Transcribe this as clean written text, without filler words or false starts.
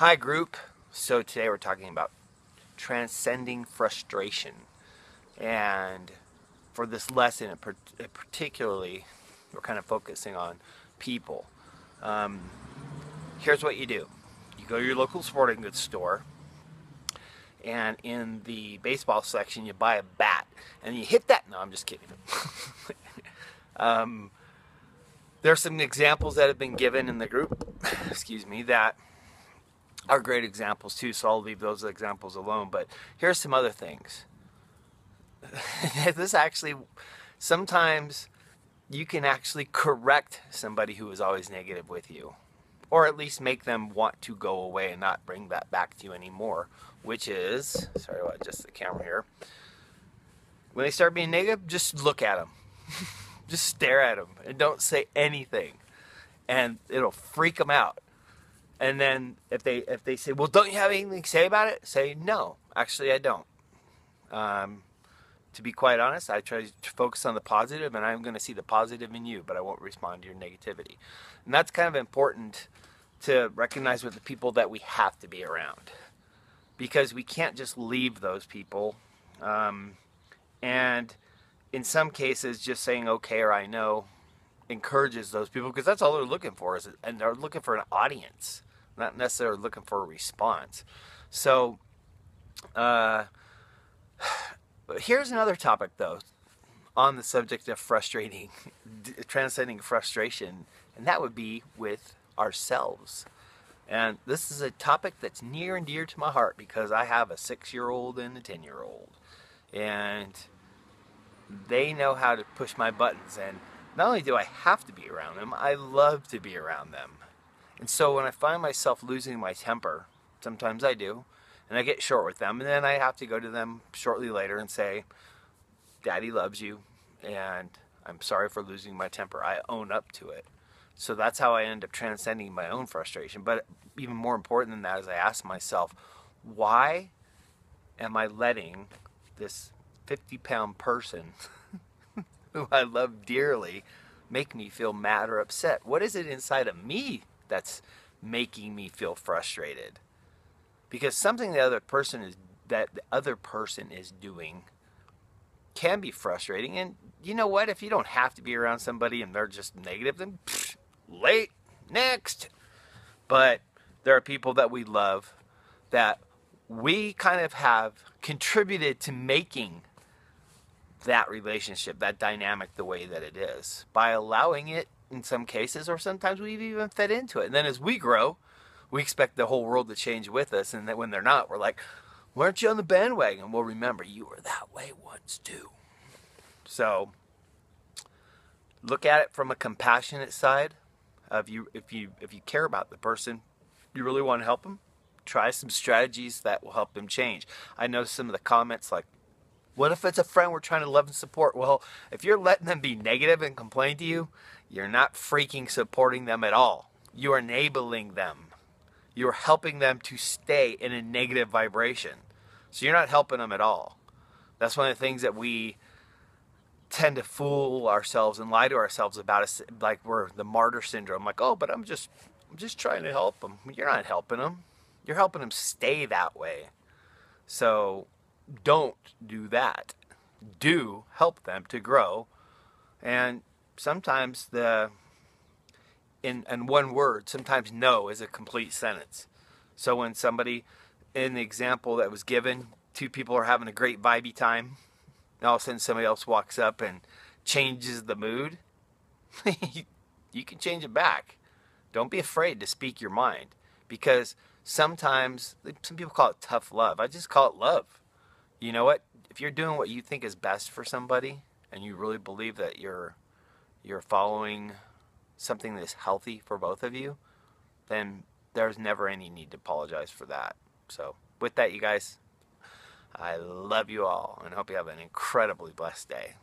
Hi group. So today we're talking about transcending frustration. And for this lesson, particularly, we're kind of focusing on people. Um, Here's what you do. You go to your local sporting goods store, and in the baseball section, you buy a bat. And you hit that. No, I'm just kidding. um, there are some examples that have been given in the group, excuse me, that are great examples too, so I'll leave those examples alone. But here's some other things. This actually, sometimes you can actually correct somebody who is always negative with you, or at least make them want to go away and not bring that back to you anymore, which is, sorry about just the camera here, when they start being negative, just look at them. Just stare at them and don't say anything, and it'll freak them out. And then if they say, well, don't you have anything to say about it? Say, no, actually I don't. To be quite honest, I try to focus on the positive, and I'm going to see the positive in you, but I won't respond to your negativity. And that's kind of important to recognize with the people that we have to be around, because we can't just leave those people. And in some cases, just saying okay or I know encourages those people, because that's all they're looking for, and they're looking for an audience, not necessarily looking for a response. So here's another topic, though, on the subject of transcending frustration, and that would be with ourselves. And this is a topic that's near and dear to my heart, because I have a 6-year-old and a 10-year-old, and they know how to push my buttons. And not only do I have to be around them, I love to be around them. And so when I find myself losing my temper, sometimes I do, and I get short with them, and then I have to go to them shortly later and say, Daddy loves you, and I'm sorry for losing my temper. I own up to it. So that's how I end up transcending my own frustration. But even more important than that is I ask myself, why am I letting this 50-pound person who I love dearly make me feel mad or upset? What is it inside of me that's making me feel frustrated? Because something the other person is doing can be frustrating. And you know what? If you don't have to be around somebody and they're just negative, then late, next. But there are people that we love that we kind of have contributed to making that relationship, that dynamic, the way that it is, by allowing it in some cases, or sometimes we've even fed into it. And then as we grow, we expect the whole world to change with us, and that when they're not, we're like, why aren't you on the bandwagon? Well, remember, you were that way once too. So look at it from a compassionate side. If you care about the person, you really want to help them, try some strategies that will help them change. I know some of the comments like, what if it's a friend we're trying to love and support? Well, if you're letting them be negative and complain to you, you're not freaking supporting them at all. You're enabling them. You're helping them to stay in a negative vibration. So you're not helping them at all. That's one of the things that we tend to fool ourselves and lie to ourselves about, like we're the martyr syndrome. Like, oh, but I'm just trying to help them. You're not helping them. You're helping them stay that way. So don't do that. Do help them to grow. And sometimes in one word, sometimes no is a complete sentence. So when somebody, in the example that was given, two people are having a great vibey time, and all of a sudden somebody else walks up and changes the mood, you can change it back. Don't be afraid to speak your mind, because sometimes, some people call it tough love. I just call it love. You know what? If you're doing what you think is best for somebody, and you really believe that you're following something that's healthy for both of you, then there's never any need to apologize for that. So with that, you guys, I love you all, and hope you have an incredibly blessed day.